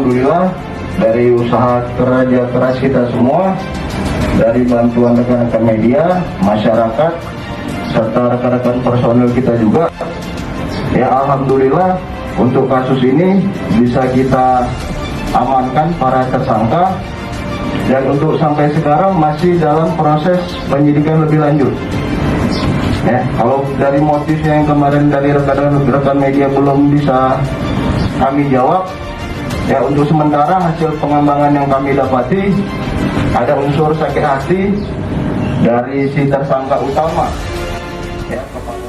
alhamdulillah dari usaha kerja keras kita semua, dari bantuan rekan-rekan media, masyarakat, serta rekan-rekan personel kita juga, ya alhamdulillah untuk kasus ini bisa kita amankan para tersangka, dan untuk sampai sekarang masih dalam proses penyidikan lebih lanjut. Ya, kalau dari motif yang kemarin dari rekan-rekan media belum bisa kami jawab, ya untuk sementara hasil pengembangan yang kami dapati ada unsur sakit hati dari si tersangka utama. Ya, kepada